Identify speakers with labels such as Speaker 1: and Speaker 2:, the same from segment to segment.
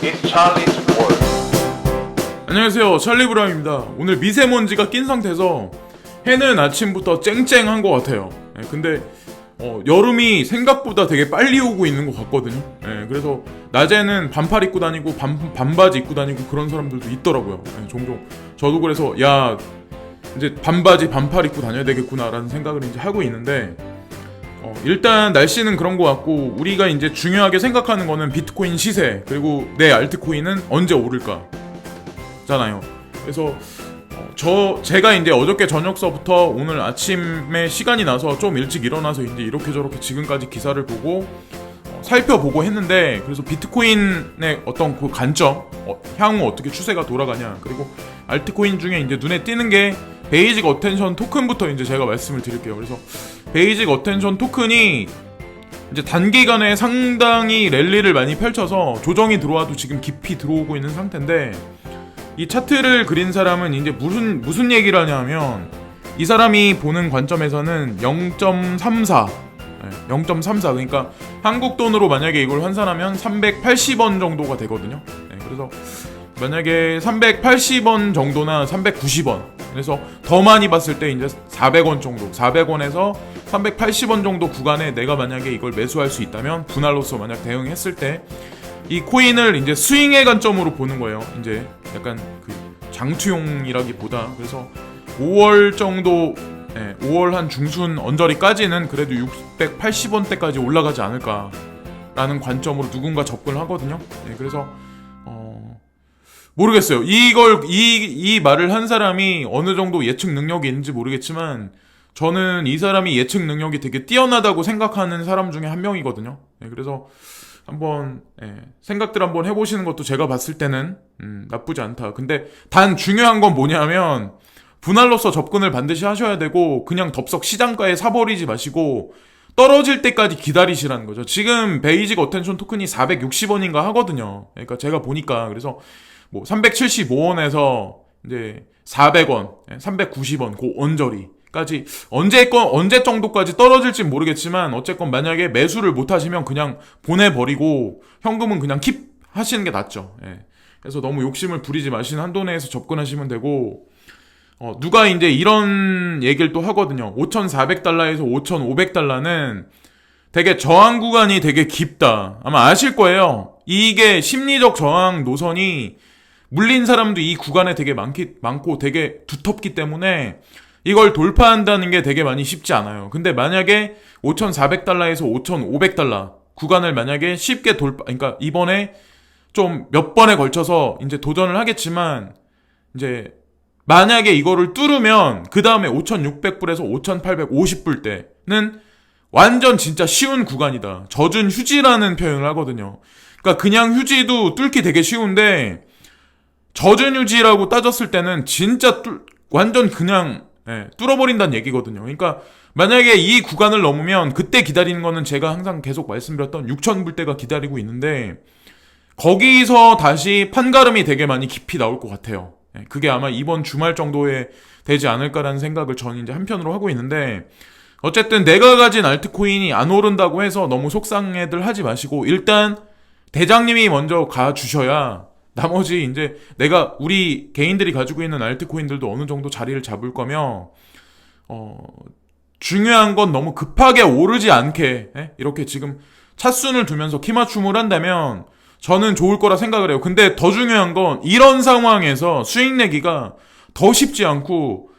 Speaker 1: It's Charlie's World.
Speaker 2: 안녕하세요, 찰리브라입니다. 오늘 미세먼지가 낀 상태에서 해는 아침부터 쨍쨍한 것 같아요. 근데 여름이 생각보다 되게 빨리 오고 있는 것 같거든요. 그래서 낮에는 반팔 입고 다니고 반바지 입고 다니고 그런 사람들도 있더라고요. 종종 저도 그래서 야 이제 반바지 반팔 입고 다녀야 되겠구나라는 생각을 이제 하고 있는데 일단 날씨는 그런 것 같고, 우리가 이제 중요하게 생각하는 거는 비트코인 시세, 그리고 내 알트코인은 언제 오를까 잖아요. 그래서 제가 이제 어저께 저녁서부터 오늘 아침에 시간이 나서 좀 일찍 일어나서 이제 이렇게 저렇게 지금까지 기사를 보고 살펴보고 했는데, 그래서 비트코인의 어떤 그 관점, 향후 어떻게 추세가 돌아가냐, 그리고 알트코인 중에 이제 눈에 띄는 게 베이직 어텐션 토큰부터 이제 제가 말씀을 드릴게요. 그래서 베이직 어텐션 토큰이 이제 단기간에 상당히 랠리를 많이 펼쳐서 조정이 들어와도 지금 깊이 들어오고 있는 상태인데, 이 차트를 그린 사람은 이제 무슨 얘기를 하냐면, 이 사람이 보는 관점에서는 0.34 그러니까 한국 돈으로 만약에 이걸 환산하면 380원 정도가 되거든요. 그래서 만약에 380원 정도나 390원, 그래서 더 많이 봤을 때 이제 400원 정도, 400원에서 380원 정도 구간에 내가 만약에 이걸 매수할 수 있다면, 분할로서 만약 대응했을 때 이 코인을 이제 스윙의 관점으로 보는 거예요. 이제 약간 그 장투용이라기보다. 그래서 5월 정도, 5월 한 중순 언저리까지는 그래도 680원대까지 올라가지 않을까라는 관점으로 누군가 접근을 하거든요. 그래서 모르겠어요. 이 말을 한 사람이 어느 정도 예측 능력이 있는지 모르겠지만, 저는 이 사람이 예측 능력이 되게 뛰어나다고 생각하는 사람 중에 한 명이거든요. 그래서 한번 생각들 한번 해보시는 것도 제가 봤을 때는 나쁘지 않다. 근데 단 중요한 건 뭐냐면, 분할로서 접근을 반드시 하셔야 되고, 그냥 덥석 시장가에 사버리지 마시고 떨어질 때까지 기다리시라는 거죠. 지금 베이직 어텐션 토큰이 460원인가 하거든요. 그러니까 제가 보니까, 그래서 뭐 375원에서 이제 400원, 390원 그 언저리까지 언제 정도까지 떨어질지 모르겠지만, 어쨌건 만약에 매수를 못 하시면 그냥 보내버리고 현금은 그냥 킵 하시는 게 낫죠. 그래서 너무 욕심을 부리지 마시는 한도 내에서 접근하시면 되고, 누가 이제 이런 얘기를 또 하거든요. 5,400달러에서 5,500달러는 되게 저항 구간이 되게 깊다. 아마 아실 거예요. 이게 심리적 저항 노선이 물린 사람도 이 구간에 되게 많고 되게 두텁기 때문에 이걸 돌파한다는 게 되게 많이 쉽지 않아요. 근데 만약에 5,400달러에서 5,500달러 구간을 만약에 쉽게 그러니까 이번에 좀 몇 번에 걸쳐서 이제 도전을 하겠지만, 이제 만약에 이거를 뚫으면 그 다음에 5,600불에서 5,850불 때는 완전 진짜 쉬운 구간이다. 젖은 휴지라는 표현을 하거든요. 그러니까 그냥 휴지도 뚫기 되게 쉬운데, 젖은 휴지라고 따졌을 때는 진짜 완전 그냥 뚫어버린다는 얘기거든요. 그러니까 만약에 이 구간을 넘으면 그때 기다리는 거는 제가 항상 계속 말씀드렸던 6,000불대가 기다리고 있는데, 거기서 다시 판가름이 되게 많이 깊이 나올 것 같아요. 그게 아마 이번 주말 정도에 되지 않을까라는 생각을 저는 이제 한편으로 하고 있는데, 어쨌든 내가 가진 알트코인이 안 오른다고 해서 너무 속상해들 하지 마시고, 일단 대장님이 먼저 가주셔야 나머지 이제 우리 개인들이 가지고 있는 알트코인들도 어느 정도 자리를 잡을 거며, 중요한 건 너무 급하게 오르지 않게 이렇게 지금 차순을 두면서 키맞춤을 한다면 저는 좋을 거라 생각을 해요. 근데 더 중요한 건 이런 상황에서 수익 내기가 더 쉽지 않고,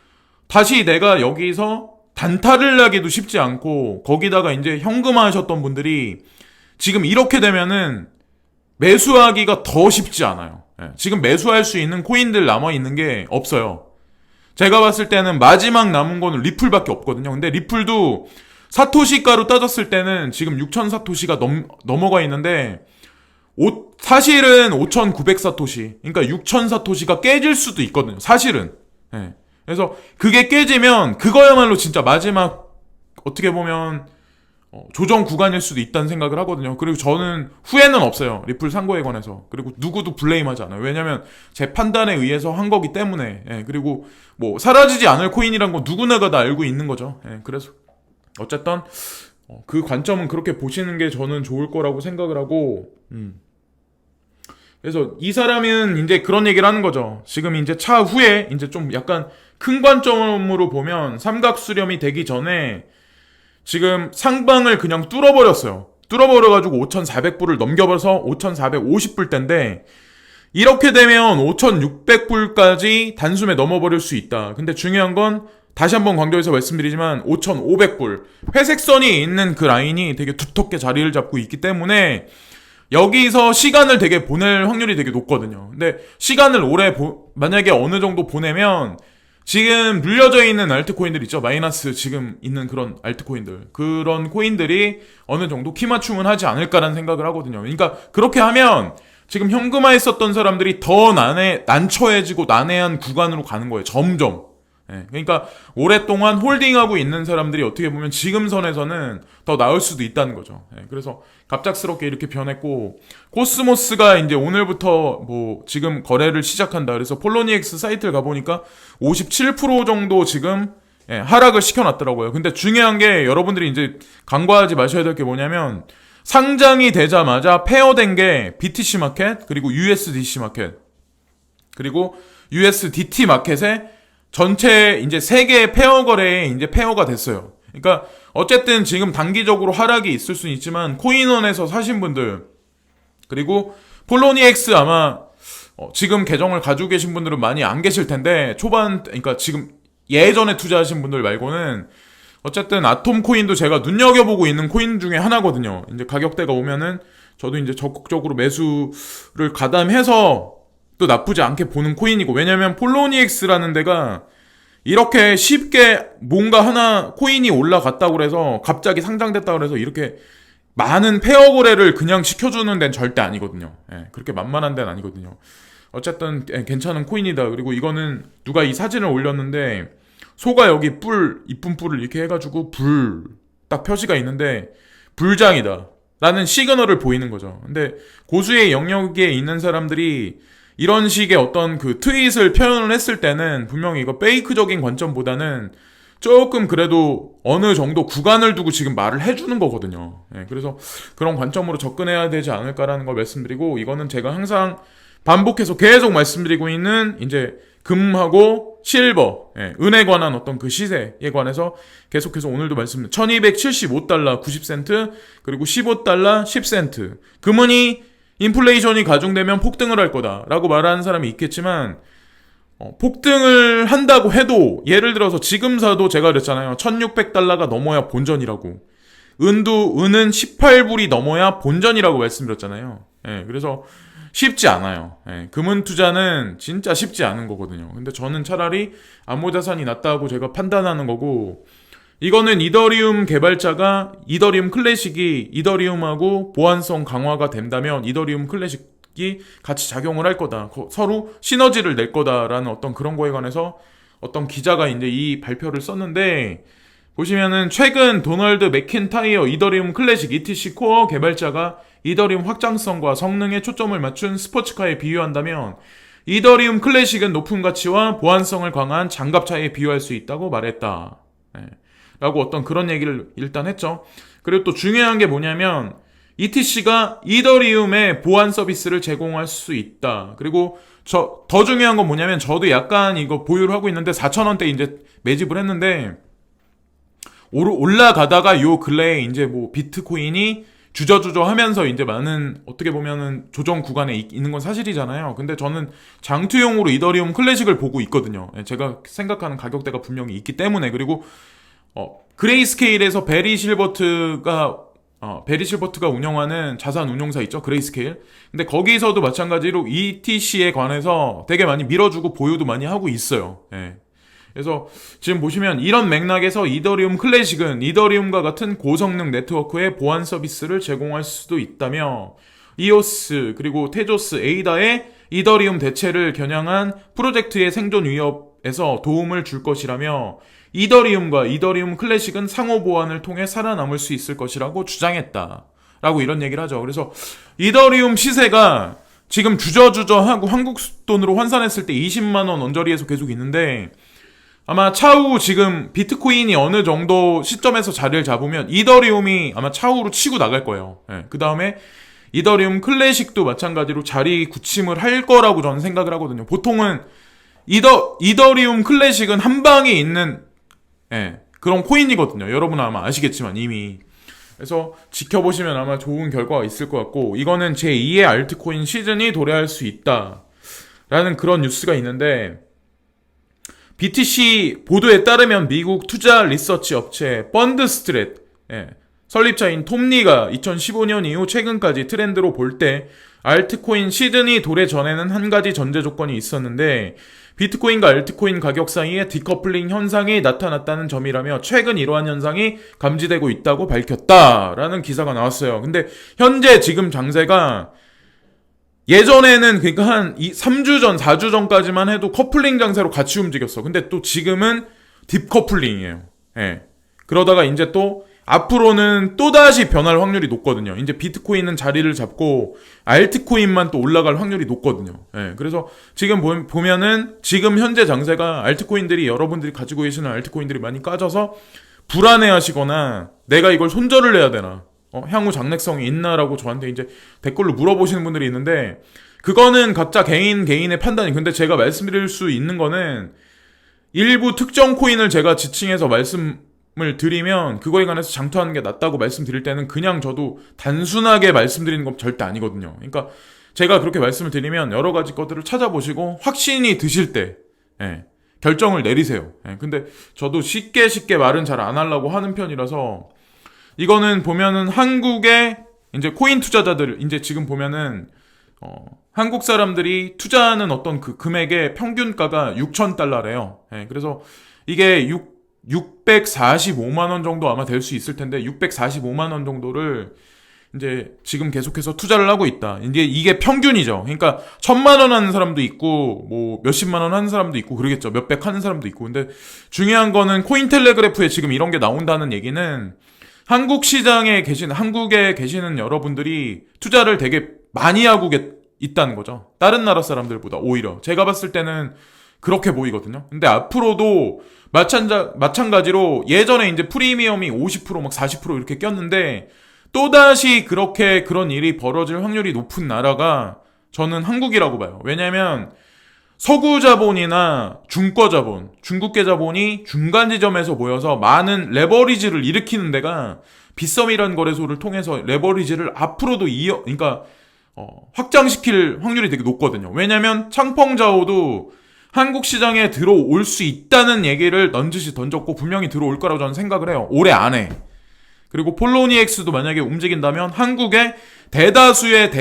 Speaker 2: 다시 내가 여기서 단타를 나기도 쉽지 않고, 거기다가 이제 현금화 하셨던 분들이 지금 이렇게 되면은 매수하기가 더 쉽지 않아요. 지금 매수할 수 있는 코인들 남아있는 게 없어요. 제가 봤을 때는 마지막 남은 거는 리플밖에 없거든요. 근데 리플도 사토시가로 따졌을 때는 지금 6,000사토시가 넘어가 있는데, 사실은 5,900사토시, 그러니까 6,000사토시가 깨질 수도 있거든요. 사실은. 그래서 그게 깨지면 그거야말로 진짜 마지막, 어떻게 보면 조정 구간일 수도 있다는 생각을 하거든요. 그리고 저는 후회는 없어요. 리플 산 거에 관해서. 그리고 누구도 블레임하지 않아요. 왜냐면 제 판단에 의해서 한 거기 때문에. 그리고 뭐 사라지지 않을 코인이란 건 누구나가 다 알고 있는 거죠. 그래서 어쨌든 그 관점은 그렇게 보시는 게 저는 좋을 거라고 생각을 하고, 그래서 이 사람은 이제 그런 얘기를 하는 거죠. 지금 이제 차후에 이제 좀 약간 큰 관점으로 보면 삼각수렴이 되기 전에 지금 상방을 그냥 뚫어버렸어요. 뚫어버려가지고 5,400불을 넘겨버려서 5,450불 대인데 이렇게 되면 5,600불까지 단숨에 넘어버릴 수 있다. 근데 중요한 건 다시 한번 강조해서 말씀드리지만 5,500불 회색선이 있는 그 라인이 되게 두텁게 자리를 잡고 있기 때문에 여기서 시간을 되게 보낼 확률이 되게 높거든요. 근데 시간을 오래 만약에 어느 정도 보내면 지금 눌려져 있는 알트코인들 있죠. 마이너스 지금 있는 그런 알트코인들. 그런 코인들이 어느 정도 키 맞춤은 하지 않을까라는 생각을 하거든요. 그러니까 그렇게 하면 지금 현금화했었던 사람들이 더 난처해지고 난해한 구간으로 가는 거예요. 점점. 예, 그러니까 오랫동안 홀딩하고 있는 사람들이 어떻게 보면 지금 선에서는 더 나을 수도 있다는 거죠. 예, 그래서 갑작스럽게 이렇게 변했고 코스모스가 이제 오늘부터 뭐 지금 거래를 시작한다. 그래서 폴로니엑스 사이트를 가보니까 57% 정도 지금 하락을 시켜놨더라고요. 근데 중요한 게 여러분들이 이제 간과하지 마셔야 될 게 뭐냐면 상장이 되자마자 페어된 게 BTC 마켓 그리고 USDC 마켓 그리고 USDT 마켓에 전체 이제 세 개의 페어 거래에 이제 페어가 됐어요. 그러니까 어쨌든 지금 단기적으로 하락이 있을 수는 있지만 코인원에서 사신 분들 그리고 폴로니엑스 아마 지금 계정을 가지고 계신 분들은 많이 안 계실 텐데 그러니까 지금 예전에 투자하신 분들 말고는 어쨌든 아톰 코인도 제가 눈여겨보고 있는 코인 중에 하나거든요. 이제 가격대가 오면은 저도 이제 적극적으로 매수를 가담해서 또 나쁘지 않게 보는 코인이고 왜냐면 폴로니엑스라는 데가 이렇게 쉽게 뭔가 하나 코인이 올라갔다고 해서 갑자기 상장됐다고 해서 이렇게 많은 페어 거래를 그냥 시켜주는 데는 절대 아니거든요. 그렇게 만만한 데는 아니거든요. 어쨌든 괜찮은 코인이다. 그리고 이거는 누가 이 사진을 올렸는데 소가 여기 이쁜 뿔을 이렇게 해가지고 딱 표시가 있는데 불장이다 라는 시그널을 보이는 거죠. 근데 고수의 영역에 있는 사람들이 이런 식의 어떤 그 트윗을 표현을 했을 때는 분명히 이거 페이크적인 관점보다는 조금 그래도 어느 정도 구간을 두고 지금 말을 해주는 거거든요. 그래서 그런 관점으로 접근해야 되지 않을까라는 걸 말씀드리고 이거는 제가 항상 반복해서 계속 말씀드리고 있는 이제 금하고 실버, 은에 관한 어떤 그 시세에 관해서 계속해서 오늘도 말씀드립니다. 1275달러 90센트 그리고 15달러 10센트 금은이 인플레이션이 가중되면 폭등을 할 거다라고 말하는 사람이 있겠지만 폭등을 한다고 해도 예를 들어서 지금 사도 제가 그랬잖아요. 1600달러가 넘어야 본전이라고 은은 18불이 넘어야 본전이라고 말씀드렸잖아요. 그래서 쉽지 않아요. 금은 투자는 진짜 쉽지 않은 거거든요. 근데 저는 차라리 암호자산이 낫다고 제가 판단하는 거고 이거는 이더리움 개발자가 이더리움 클래식이 이더리움하고 보안성 강화가 된다면 이더리움 클래식이 같이 작용을 할 거다. 서로 시너지를 낼 거다라는 어떤 그런 거에 관해서 어떤 기자가 이제 이 발표를 썼는데 보시면은 최근 도널드 맥킨타이어 이더리움 클래식 ETC 코어 개발자가 이더리움 확장성과 성능에 초점을 맞춘 스포츠카에 비유한다면 이더리움 클래식은 높은 가치와 보안성을 강화한 장갑차에 비유할 수 있다고 말했다. 라고 어떤 그런 얘기를 일단 했죠. 그리고 또 중요한 게 뭐냐면 ETC가 이더리움의 보안 서비스를 제공할 수 있다. 그리고 더 중요한 건 뭐냐면 저도 약간 이거 보유를 하고 있는데 4,000원대 이제 매집을 했는데 올라가다가 요 근래에 이제 뭐 비트코인이 주저주저 하면서 이제 많은 어떻게 보면은 조정 구간에 있는 건 사실이잖아요. 근데 저는 장투용으로 이더리움 클래식을 보고 있거든요. 제가 생각하는 가격대가 분명히 있기 때문에 그리고 그레이스케일에서 베리 실버트가 운영하는 자산 운용사 있죠? 그레이스케일. 근데 거기서도 마찬가지로 ETC에 관해서 되게 많이 밀어주고 보유도 많이 하고 있어요. 그래서 지금 보시면 이런 맥락에서 이더리움 클래식은 이더리움과 같은 고성능 네트워크의 보안 서비스를 제공할 수도 있다며 이오스 그리고 테조스 에이다의 이더리움 대체를 겨냥한 프로젝트의 생존 위협에서 도움을 줄 것이라며 이더리움과 이더리움 클래식은 상호 보완을 통해 살아남을 수 있을 것이라고 주장했다. 라고 이런 얘기를 하죠. 그래서 이더리움 시세가 지금 주저주저하고 한국 돈으로 환산했을 때 20만원 언저리에서 계속 있는데 아마 차후 지금 비트코인이 어느 정도 시점에서 자리를 잡으면 이더리움이 아마 차후로 치고 나갈 거예요. 그 다음에 이더리움 클래식도 마찬가지로 자리 굳힘을 할 거라고 저는 생각을 하거든요. 보통은 이더리움 클래식은 한 방에 있는 그런 코인이거든요. 여러분 아마 아시겠지만 이미. 그래서 지켜보시면 아마 좋은 결과가 있을 것 같고, 이거는 제2의 알트코인 시즌이 도래할 수 있다 라는 그런 뉴스가 있는데, BTC 보도에 따르면 미국 투자 리서치 업체 펀드스트랩 설립자인 톰리가 2015년 이후 최근까지 트렌드로 볼 때 알트코인 시즌이 도래 전에는 한 가지 전제 조건이 있었는데, 비트코인과 알트코인 가격 사이에 디커플링 현상이 나타났다는 점이라며 최근 이러한 현상이 감지되고 있다고 밝혔다라는 기사가 나왔어요. 근데 현재 지금 장세가 예전에는 그러니까 한 3주 전, 4주 전까지만 해도 커플링 장세로 같이 움직였어. 근데 또 지금은 딥커플링이에요. 그러다가 이제 또 앞으로는 또다시 변할 확률이 높거든요. 이제 비트코인은 자리를 잡고 알트코인만 또 올라갈 확률이 높거든요. 그래서 지금 보면은 지금 현재 장세가 알트코인들이, 여러분들이 가지고 계시는 알트코인들이 많이 까져서 불안해 하시거나 내가 이걸 손절을 해야 되나, 향후 장래성이 있나라고 저한테 이제 댓글로 물어보시는 분들이 있는데, 그거는 각자 개인의 판단이. 근데 제가 말씀드릴 수 있는 거는 일부 특정 코인을 제가 지칭해서 말씀을 드리면 그거에 관해서 장투하는 게 낫다고 말씀드릴 때는 그냥 저도 단순하게 말씀드리는 건 절대 아니거든요. 그러니까 제가 그렇게 말씀을 드리면 여러 가지 것들을 찾아보시고 확신이 드실 때 결정을 내리세요. 근데 저도 쉽게 말은 잘 안 하려고 하는 편이라서, 이거는 보면은 한국의 이제 코인 투자자들, 이제 지금 보면은 한국 사람들이 투자하는 어떤 그 금액의 평균가가 6,000달러래요. 그래서 이게 645만 원 정도 아마 될 수 있을 텐데, 645만 원 정도를 이제 지금 계속해서 투자를 하고 있다. 이제 이게 평균이죠. 그러니까 1,000만 원 하는 사람도 있고, 뭐 몇십만 원 하는 사람도 있고 그러겠죠. 몇백 하는 사람도 있고. 근데 중요한 거는 코인텔레그래프에 지금 이런 게 나온다는 얘기는 한국에 계시는 여러분들이 투자를 되게 많이 하고 있다는 거죠. 다른 나라 사람들보다 오히려. 제가 봤을 때는 그렇게 보이거든요. 근데 앞으로도 마찬가지로 예전에 이제 프리미엄이 50% 막 40% 이렇게 꼈는데, 또다시 그런 일이 벌어질 확률이 높은 나라가 저는 한국이라고 봐요. 왜냐면 서구 자본이나 중거 자본, 중국계 자본이 중간 지점에서 모여서 많은 레버리지를 일으키는 데가 빗썸이라는 거래소를 통해서 레버리지를 앞으로도 그러니까 확장시킬 확률이 되게 높거든요. 왜냐면 창펑자오도 한국 시장에 들어올 수 있다는 얘기를 넌지시 던졌고 분명히 들어올 거라고 저는 생각을 해요. 올해 안에. 그리고 폴로니엑스도 만약에 움직인다면 한국의 대다수의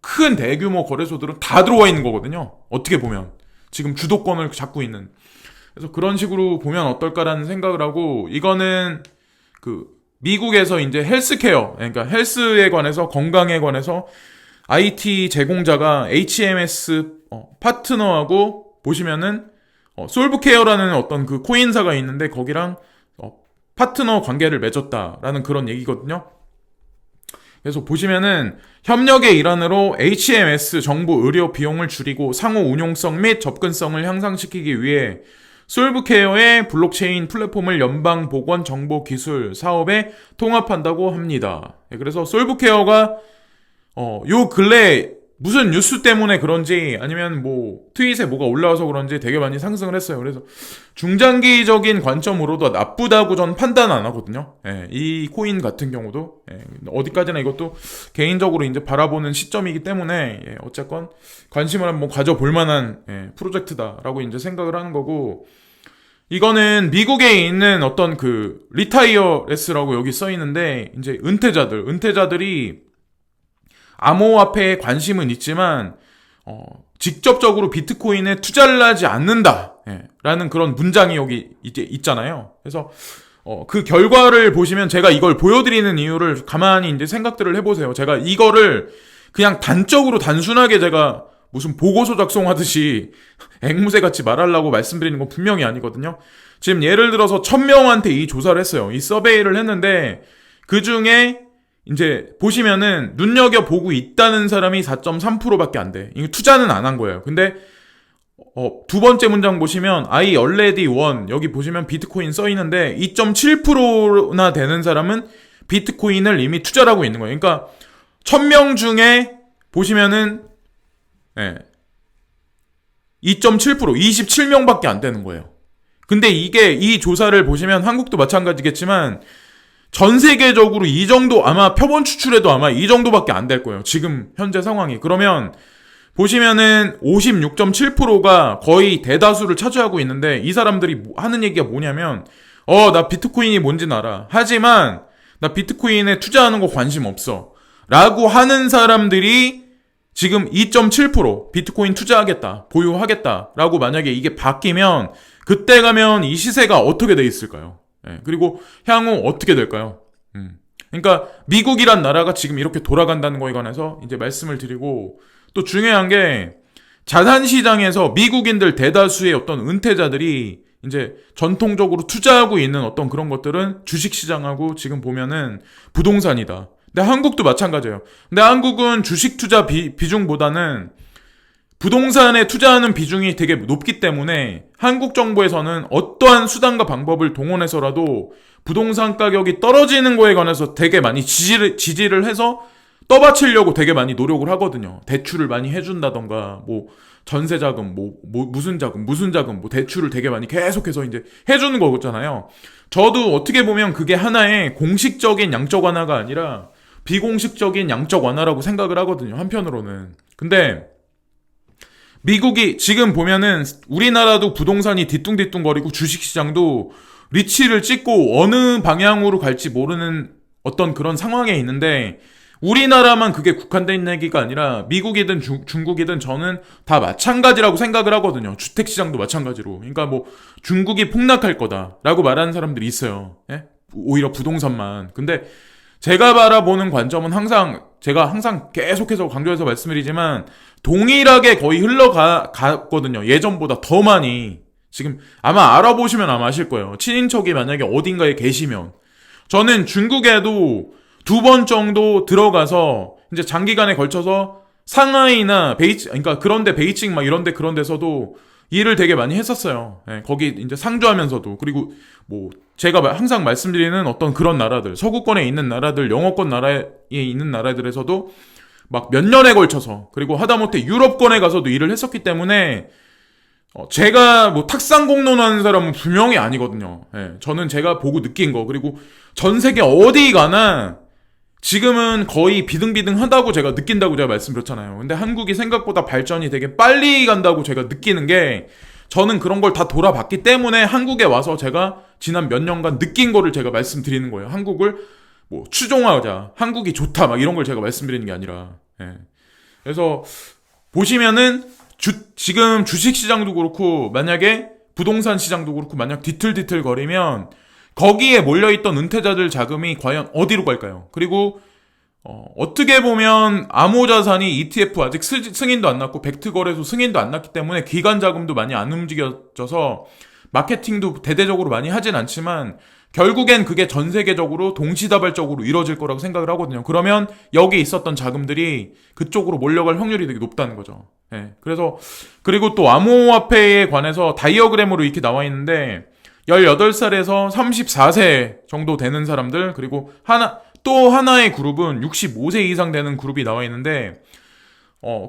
Speaker 2: 큰 대규모 거래소들은 다 들어와 있는 거거든요. 어떻게 보면. 지금 주도권을 잡고 있는. 그래서 그런 식으로 보면 어떨까라는 생각을 하고, 이거는 미국에서 이제 헬스케어, 그러니까 헬스에 관해서, 건강에 관해서 IT 제공자가 HMS 파트너하고 보시면은 솔브케어라는 어떤 그 코인사가 있는데 거기랑 파트너 관계를 맺었다라는 그런 얘기거든요. 그래서 보시면은 협력의 일환으로 HMS 정보 의료 비용을 줄이고 상호 운용성 및 접근성을 향상시키기 위해 솔브케어의 블록체인 플랫폼을 연방 보건 정보 기술 사업에 통합한다고 합니다. 그래서 솔브케어가 요 근래 무슨 뉴스 때문에 그런지 아니면 뭐 트윗에 뭐가 올라와서 그런지 되게 많이 상승을 했어요. 그래서 중장기적인 관점으로도 나쁘다고 전 판단 안 하거든요. 이 코인 같은 경우도 어디까지나 이것도 개인적으로 이제 바라보는 시점이기 때문에 어쨌건 관심을 한번 가져볼 만한 프로젝트다라고 이제 생각을 하는 거고, 이거는 미국에 있는 어떤 그 리타이어레스라고 여기 써 있는데 이제 은퇴자들이 암호화폐에 관심은 있지만 직접적으로 비트코인에 투자를 하지 않는다 라는 그런 문장이 여기 이제 있잖아요. 그래서 그 결과를 보시면 제가 이걸 보여드리는 이유를 가만히 이제 생각들을 해보세요. 제가 이거를 그냥 단순하게 제가 무슨 보고서 작성하듯이 앵무새 같이 말하려고 말씀드리는 건 분명히 아니거든요. 지금 예를 들어서 1,000명한테 이 조사를 했어요. 이 서베이를 했는데 그 중에 이제 보시면은 눈여겨보고 있다는 사람이 4.3%밖에 안 돼. 이거 투자는 안 한 거예요. 근데 두 번째 문장 보시면 I already won, 여기 보시면 비트코인 써 있는데 2.7%나 되는 사람은 비트코인을 이미 투자를 하고 있는 거예요. 그러니까 1000명 중에 보시면은 2.7% 27명밖에 안 되는 거예요. 근데 이게 이 조사를 보시면 한국도 마찬가지겠지만 전 세계적으로 이 정도 아마 표본 추출해도 아마 이 정도밖에 안 될 거예요. 지금 현재 상황이. 그러면 보시면은 56.7%가 거의 대다수를 차지하고 있는데 이 사람들이 하는 얘기가 뭐냐면 나 비트코인이 뭔진 알아. 하지만 나 비트코인에 투자하는 거 관심 없어. 라고 하는 사람들이 지금 2.7% 비트코인 투자하겠다. 보유하겠다. 라고 만약에 이게 바뀌면 그때 가면 이 시세가 어떻게 돼 있을까요? 그리고 향후 어떻게 될까요? 그러니까 미국이란 나라가 지금 이렇게 돌아간다는 거에 관해서 이제 말씀을 드리고 또 중요한 게 자산시장에서 미국인들 대다수의 어떤 은퇴자들이 이제 전통적으로 투자하고 있는 어떤 그런 것들은 주식시장하고 지금 보면은 부동산이다. 근데 한국도 마찬가지예요. 근데 한국은 주식 투자 비중보다는 부동산에 투자하는 비중이 되게 높기 때문에 한국 정부에서는 어떠한 수단과 방법을 동원해서라도 부동산 가격이 떨어지는 거에 관해서 되게 많이 지지를 해서 떠받치려고 되게 많이 노력을 하거든요. 대출을 많이 해준다던가, 전세자금, 무슨 자금, 대출을 되게 많이 계속해서 이제 해주는 거잖아요. 저도 어떻게 보면 그게 하나의 공식적인 양적 완화가 아니라 비공식적인 양적 완화라고 생각을 하거든요. 한편으로는. 근데 미국이 지금 보면은 우리나라도 부동산이 뒤뚱뒤뚱거리고 주식시장도 리치를 찍고 어느 방향으로 갈지 모르는 어떤 그런 상황에 있는데 우리나라만 그게 국한된 얘기가 아니라 미국이든 중국이든 저는 다 마찬가지라고 생각을 하거든요. 주택시장도 마찬가지로. 그러니까 중국이 폭락할 거다라고 말하는 사람들이 있어요. 오히려 부동산만. 근데 제가 바라보는 관점은 제가 항상 계속해서 강조해서 말씀드리지만 동일하게 거의 흘러갔거든요. 예전보다 더 많이. 지금 아마 알아보시면 아마 아실 거예요. 친인척이 만약에 어딘가에 계시면 저는 중국에도 2번 정도 들어가서 이제 장기간에 걸쳐서 상하이나 그러니까 그런데 베이징 이런데 그런 데서도 일을 되게 많이 했었어요. 거기 이제 상주하면서도. 그리고 제가 항상 말씀드리는 어떤 그런 나라들, 서구권에 있는 나라들, 영어권 나라에 있는 나라들에서도 몇 년에 걸쳐서, 그리고 하다못해 유럽권에 가서도 일을 했었기 때문에 제가 탁상 공론하는 사람은 분명히 아니거든요. 저는 제가 보고 느낀 거, 그리고 전 세계 어디 가나 지금은 거의 비등비등하다고 제가 느낀다고 제가 말씀드렸잖아요. 근데 한국이 생각보다 발전이 되게 빨리 간다고 제가 느끼는 게 저는 그런 걸 다 돌아봤기 때문에 한국에 와서 제가 지난 몇 년간 느낀 거를 제가 말씀드리는 거예요. 한국을 추종하자, 한국이 좋다 이런 걸 제가 말씀드리는 게 아니라. 그래서 보시면은 지금 주식시장도 그렇고 만약에 부동산 시장도 그렇고 만약 뒤틀뒤틀 거리면 거기에 몰려있던 은퇴자들 자금이 과연 어디로 갈까요? 그리고 어떻게 보면 암호자산이 ETF 아직 승인도 안 났고 벡트거래소 승인도 안 났기 때문에 기관 자금도 많이 안 움직여져서 마케팅도 대대적으로 많이 하진 않지만 결국엔 그게 전 세계적으로 동시다발적으로 이루어질 거라고 생각을 하거든요. 그러면 여기 있었던 자금들이 그쪽으로 몰려갈 확률이 되게 높다는 거죠. 그래서 그리고 또 암호화폐에 관해서 다이어그램으로 이렇게 나와 있는데 18살에서 34세 정도 되는 사람들, 그리고 또 하나의 그룹은 65세 이상 되는 그룹이 나와 있는데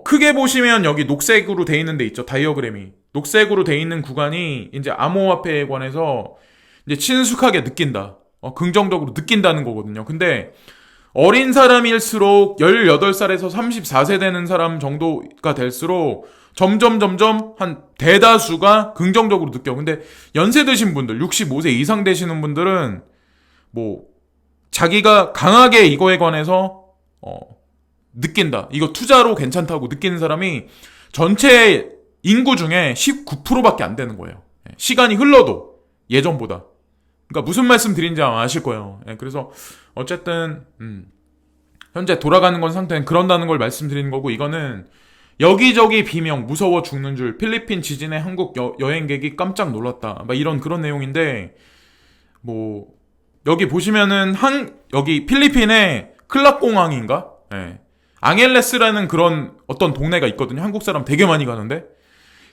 Speaker 2: 크게 보시면 여기 녹색으로 돼 있는 데 있죠. 다이어그램이 녹색으로 돼 있는 구간이 이제 암호화폐에 관해서 이제 친숙하게 느낀다, 긍정적으로 느낀다는 거거든요. 근데 어린 사람일수록 18살에서 34세 되는 사람 정도가 될수록 점점 한 대다수가 긍정적으로 느껴. 근데 연세 드신 분들, 65세 이상 되시는 분들은 자기가 강하게 이거에 관해서 느낀다, 이거 투자로 괜찮다고 느끼는 사람이 전체 인구 중에 19%밖에 안 되는 거예요. 시간이 흘러도 예전보다. 그러니까 무슨 말씀 드린지 아마 아실 거예요. 그래서 어쨌든 현재 돌아가는 건 상태는 그런다는 걸 말씀드리는 거고, 이거는 여기저기 비명, 무서워 죽는 줄, 필리핀 지진에 한국 여행객이 깜짝 놀랐다, 이런 그런 내용인데, 여기 보시면은 여기 필리핀에 클락공항인가? 앙헬레스라는 그런 어떤 동네가 있거든요. 한국 사람 되게 많이 가는데.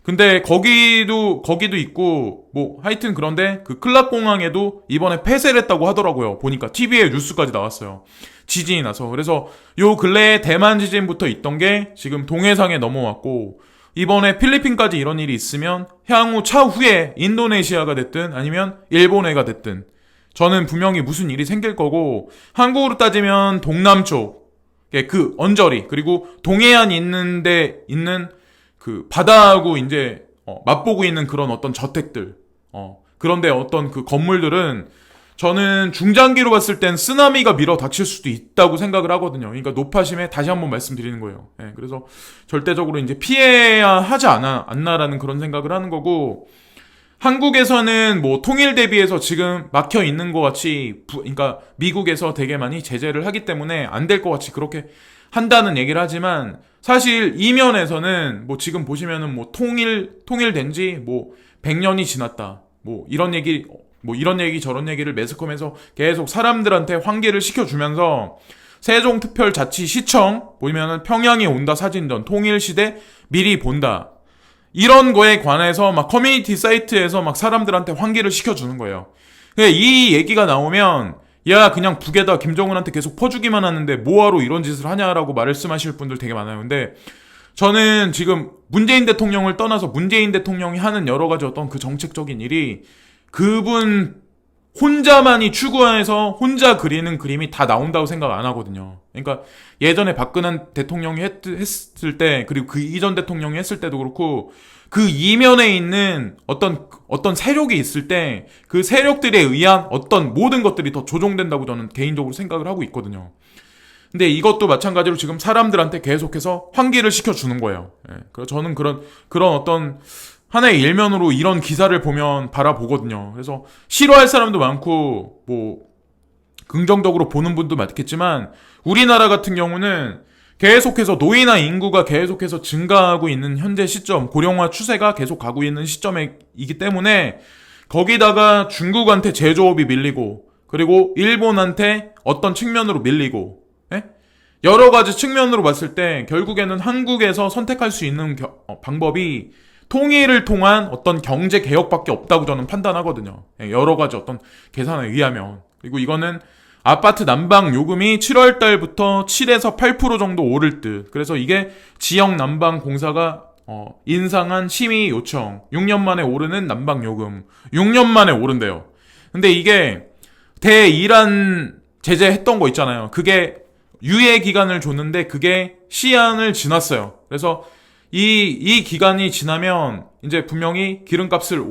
Speaker 2: 근데 거기도 있고 하여튼 그런데 그 클락공항에도 이번에 폐쇄를 했다고 하더라고요. 보니까 TV에 뉴스까지 나왔어요. 지진이 나서. 그래서 요 근래에 대만 지진부터 있던 게 지금 동해상에 넘어왔고, 이번에 필리핀까지 이런 일이 있으면 향후 차후에 인도네시아가 됐든 아니면 일본해가 됐든 저는 분명히 무슨 일이 생길 거고, 한국으로 따지면 동남쪽 그 언저리, 그리고 동해안 있는데 있는 그 바다하고 이제 맛보고 있는 그런 어떤 저택들, 그런데 어떤 그 건물들은 저는 중장기로 봤을 땐 쓰나미가 밀어 닥칠 수도 있다고 생각을 하거든요. 그러니까 노파심에 다시 한번 말씀드리는 거예요. 예, 그래서 절대적으로 이제 피해야 하지 않나라는 그런 생각을 하는 거고, 한국에서는 뭐 통일 대비해서 지금 막혀 있는 것 같이, 그러니까 미국에서 되게 많이 제재를 하기 때문에 안 될 것 같이 그렇게 한다는 얘기를 하지만, 사실 이면에서는 뭐 지금 보시면은 뭐 통일된 지 뭐 100년이 지났다. 뭐 이런 얘기 저런 얘기를 매스컴에서 계속 사람들한테 환기를 시켜주면서, 세종특별자치시청 보면은 평양에 온다 사진전, 통일시대 미리 본다, 이런 거에 관해서 막 커뮤니티 사이트에서 막 사람들한테 환기를 시켜주는 거예요. 이 얘기가 나오면 야, 그냥 북에다 김정은한테 계속 퍼주기만 하는데 뭐하러 이런 짓을 하냐라고 말씀하실 분들 되게 많아요. 근데 저는 지금 문재인 대통령을 떠나서 문재인 대통령이 하는 여러 가지 어떤 그 정책적인 일이 그분 혼자만이 추구해서 혼자 그리는 그림이 다 나온다고 생각 안 하거든요. 그러니까 예전에 박근혜 대통령이 했을 때, 그리고 그 이전 대통령이 했을 때도 그렇고, 그 이면에 있는 어떤 세력이 있을 때 그 세력들에 의한 어떤 모든 것들이 더 조종된다고 저는 개인적으로 생각을 하고 있거든요. 근데 이것도 마찬가지로 지금 사람들한테 계속해서 환기를 시켜주는 거예요. 예. 그래서 저는 그런 어떤 하나의 일면으로 이런 기사를 보면 바라보거든요. 그래서 싫어할 사람도 많고 뭐 긍정적으로 보는 분도 많겠지만, 우리나라 같은 경우는 계속해서 노인화 인구가 계속해서 증가하고 있는 현재 시점, 고령화 추세가 계속 가고 있는 시점이기 때문에, 거기다가 중국한테 제조업이 밀리고, 그리고 일본한테 어떤 측면으로 밀리고, 예? 여러 가지 측면으로 봤을 때 결국에는 한국에서 선택할 수 있는 방법이 통일을 통한 어떤 경제 개혁밖에 없다고 저는 판단하거든요. 여러 가지 어떤 계산에 의하면. 그리고 이거는 아파트 난방 요금이 7월 달부터 7에서 8% 정도 오를 듯. 그래서 이게 지역 난방 공사가 인상한 심의 요청. 6년 만에 오르는 난방 요금. 6년 만에 오른대요. 근데 이게 대이란 제재했던 거 있잖아요. 그게 유예 기간을 줬는데 그게 시한을 지났어요. 그래서 이 기간이 지나면 이제 분명히 기름값을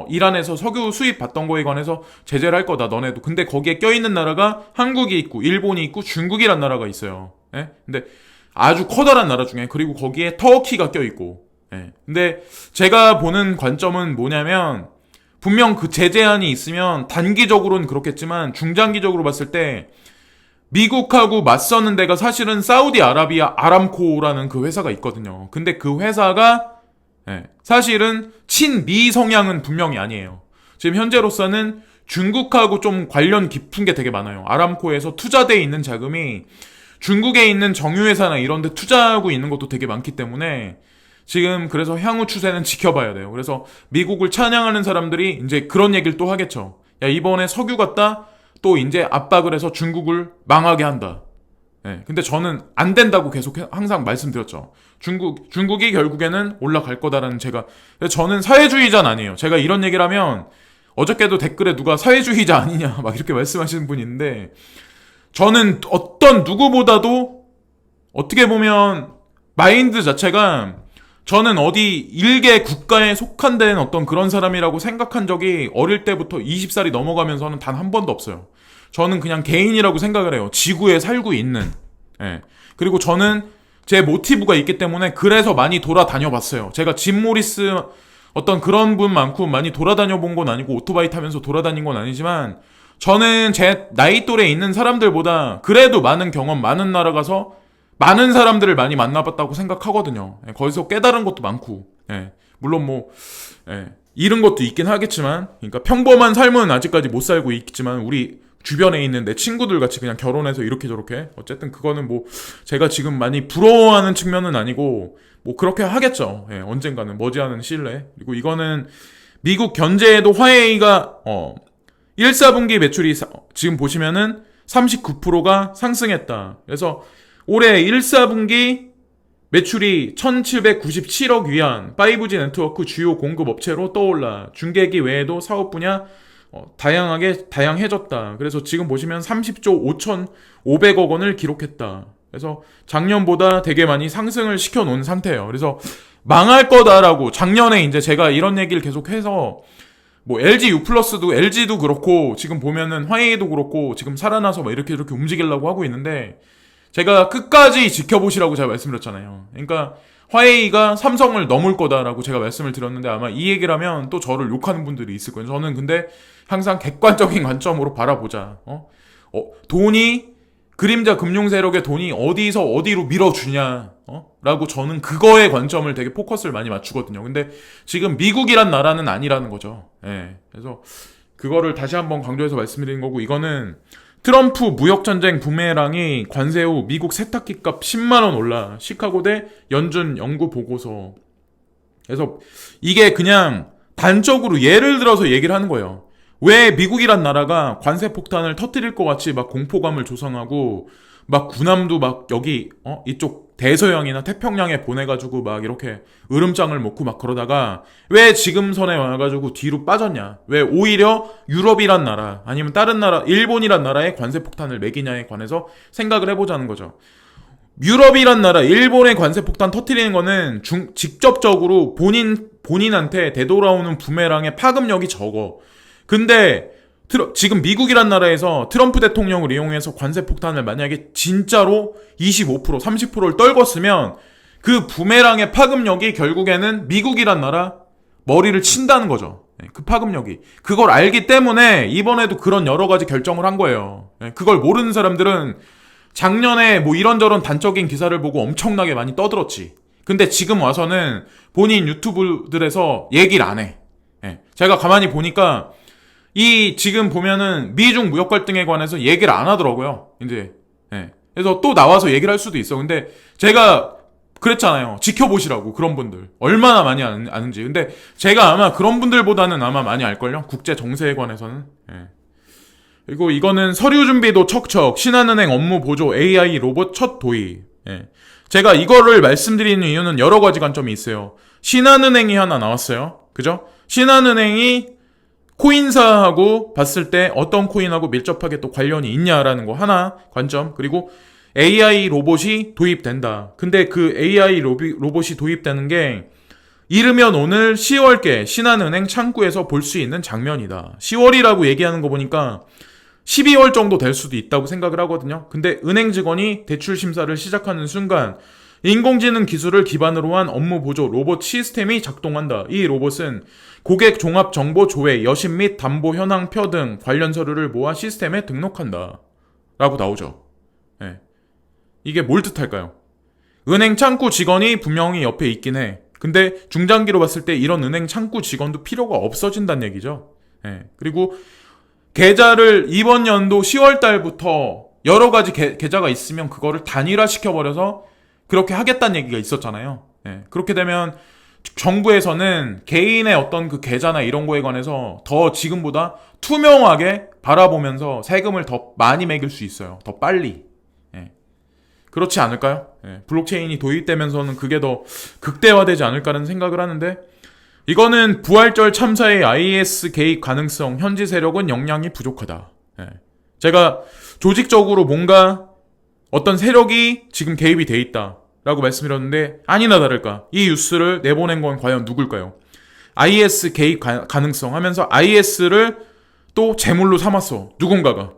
Speaker 2: 이란에서 석유 수입 받던 거에 관해서 제재를 할 거다, 너네도. 근데 거기에 껴있는 나라가 한국이 있고 일본이 있고 중국이란 나라가 있어요. 예? 근데 아주 커다란 나라 중에, 그리고 거기에 터키가 껴있고. 예. 근데 제가 보는 관점은 뭐냐면, 분명 그 제재안이 있으면 단기적으로는 그렇겠지만 중장기적으로 봤을 때 미국하고 맞서는 데가 사실은 사우디아라비아 아람코라는 그 회사가 있거든요. 근데 그 회사가 사실은 친미 성향은 분명히 아니에요. 지금 현재로서는 중국하고 좀 관련 깊은 게 되게 많아요. 아람코에서 투자돼 있는 자금이 중국에 있는 정유회사나 이런 데 투자하고 있는 것도 되게 많기 때문에 지금 그래서 향후 추세는 지켜봐야 돼요. 그래서 미국을 찬양하는 사람들이 이제 그런 얘기를 또 하겠죠. 야, 이번에 석유 갖다 또 이제 압박을 해서 중국을 망하게 한다. 근데 저는 안 된다고 계속 항상 말씀드렸죠. 중국이 결국에는 올라갈 거다라는 저는 사회주의자는 아니에요. 제가 이런 얘기를 하면 어저께도 댓글에 누가 사회주의자 아니냐 막 이렇게 말씀하시는 분이 있는데, 저는 어떤 누구보다도 어떻게 보면 마인드 자체가, 저는 어디 일개 국가에 속한 데는 어떤 그런 사람이라고 생각한 적이 어릴 때부터 20살이 넘어가면서는 단 한 번도 없어요. 저는 그냥 개인이라고 생각을 해요. 지구에 살고 있는. 그리고 저는 제 모티브가 있기 때문에 그래서 많이 돌아다녀 봤어요. 제가 짐 모리스 어떤 그런 분만큼 많이 돌아다녀 본 건 아니고 오토바이 타면서 돌아다닌 건 아니지만, 저는 제 나이 또래 있는 사람들보다 그래도 많은 경험, 많은 나라 가서 많은 사람들을 많이 만나봤다고 생각하거든요. 거기서 깨달은 것도 많고, 물론 잃은 것도 있긴 하겠지만, 그러니까 평범한 삶은 아직까지 못 살고 있지만, 우리 주변에 있는 내 친구들 같이 그냥 결혼해서 이렇게 저렇게, 어쨌든 그거는 뭐 제가 지금 많이 부러워하는 측면은 아니고 뭐 그렇게 하겠죠. 언젠가는 머지않은 시일 내에. 그리고 이거는 미국 견제에도 화웨이가 1, 4분기 매출이 지금 보시면은 39%가 상승했다. 그래서 올해 1, 4분기 매출이 1797억 위안 5G 네트워크 주요 공급업체로 떠올라 중계기 외에도 사업 분야 다양해졌다. 그래서 지금 보시면 30조 5,500억 원을 기록했다. 그래서 작년보다 되게 많이 상승을 시켜놓은 상태예요. 그래서 망할 거다라고 작년에 이제 제가 이런 얘기를 계속해서 뭐 LG U+도 LG도 그렇고 지금 보면은 화웨이도 그렇고 지금 살아나서 막 이렇게 움직이려고 하고 있는데 제가 끝까지 지켜보시라고 제가 말씀드렸잖아요. 그러니까 화웨이가 삼성을 넘을 거다라고 제가 말씀을 드렸는데 아마 이 얘기를 하면 또 저를 욕하는 분들이 있을 거예요. 저는 근데 항상 객관적인 관점으로 바라보자. 돈이 그림자 금융 세력의 돈이 어디서 어디로 밀어주냐, 라고 저는 그거에 관점을 되게 포커스를 많이 맞추거든요. 근데 지금 미국이란 나라는 아니라는 거죠. 예. 그래서 그거를 다시 한번 강조해서 말씀드리는 거고, 이거는 트럼프 무역전쟁 부메랑이 관세 후 미국 세탁기 값 10만원 올라, 시카고대 연준 연구 보고서. 그래서 이게 그냥 단적으로 예를 들어서 얘기를 하는 거예요. 왜 미국이란 나라가 관세 폭탄을 터뜨릴 것 같이 막 공포감을 조성하고 막 군함도 막 여기 이쪽 대서양이나 태평양에 보내가지고 막 이렇게 으름장을 먹고 막 그러다가 왜 지금 선에 와가지고 뒤로 빠졌냐? 왜 오히려 유럽이란 나라 아니면 다른 나라 일본이란 나라에 관세 폭탄을 매기냐에 관해서 생각을 해보자는 거죠. 유럽이란 나라 일본의 관세 폭탄 터뜨리는 거는 직접적으로 본인한테 되돌아오는 부메랑의 파급력이 적어. 근데 지금 미국이란 나라에서 트럼프 대통령을 이용해서 관세 폭탄을 만약에 진짜로 25%, 30%를 떨궜으면 그 부메랑의 파급력이 결국에는 미국이란 나라 머리를 친다는 거죠. 그 파급력이. 그걸 알기 때문에 이번에도 그런 여러 가지 결정을 한 거예요. 그걸 모르는 사람들은 작년에 뭐 이런저런 단적인 기사를 보고 엄청나게 많이 떠들었지. 근데 지금 와서는 본인 유튜브들에서 얘기를 안 해. 제가 가만히 보니까 이 지금 보면은 미중 무역 갈등에 관해서 얘기를 안 하더라고요. 이제 그래서 또 나와서 얘기를 할 수도 있어. 근데 제가 그랬잖아요. 지켜보시라고. 그런 분들 얼마나 많이 아는지. 근데 제가 아마 그런 분들보다는 아마 많이 알걸요. 국제 정세에 관해서는. 그리고 이거는 서류 준비도 척척. 신한은행 업무 보조 AI 로봇 첫 도입. 제가 이거를 말씀드리는 이유는 여러 가지 관점이 있어요. 신한은행이 하나 나왔어요. 그죠? 신한은행이 코인사하고 봤을 때 어떤 코인하고 밀접하게 또 관련이 있냐라는 거 하나 관점. 그리고 AI 로봇이 도입된다. 근데 그 AI 로봇이 도입되는 게 이르면 오늘 10월께 신한은행 창구에서 볼 수 있는 장면이다. 10월이라고 얘기하는 거 보니까 12월 정도 될 수도 있다고 생각을 하거든요. 근데 은행 직원이 대출 심사를 시작하는 순간 인공지능 기술을 기반으로 한 업무 보조 로봇 시스템이 작동한다. 이 로봇은 고객 종합 정보 조회, 여신 및 담보 현황표 등 관련 서류를 모아 시스템에 등록한다. 라고 나오죠. 이게 뭘 뜻할까요? 은행 창구 직원이 분명히 옆에 있긴 해. 근데 중장기로 봤을 때 이런 은행 창구 직원도 필요가 없어진다는 얘기죠. 그리고 계좌를 이번 연도 10월 달부터 여러 가지 계좌가 있으면 그거를 단일화 시켜버려서 그렇게 하겠다는 얘기가 있었잖아요. 그렇게 되면 정부에서는 개인의 어떤 그 계좌나 이런 거에 관해서 더 지금보다 투명하게 바라보면서 세금을 더 많이 매길 수 있어요. 더 빨리. 그렇지 않을까요? 블록체인이 도입되면서는 그게 더 극대화되지 않을까라는 생각을 하는데, 이거는 부활절 참사의 IS 개입 가능성, 현지 세력은 역량이 부족하다. 제가 조직적으로 뭔가 어떤 세력이 지금 개입이 돼 있다 라고 말씀드렸는데, 아니나 다를까 이 뉴스를 내보낸 건 과연 누굴까요? IS 개입 가능성 하면서 IS를 또 제물로 삼았어. 누군가가.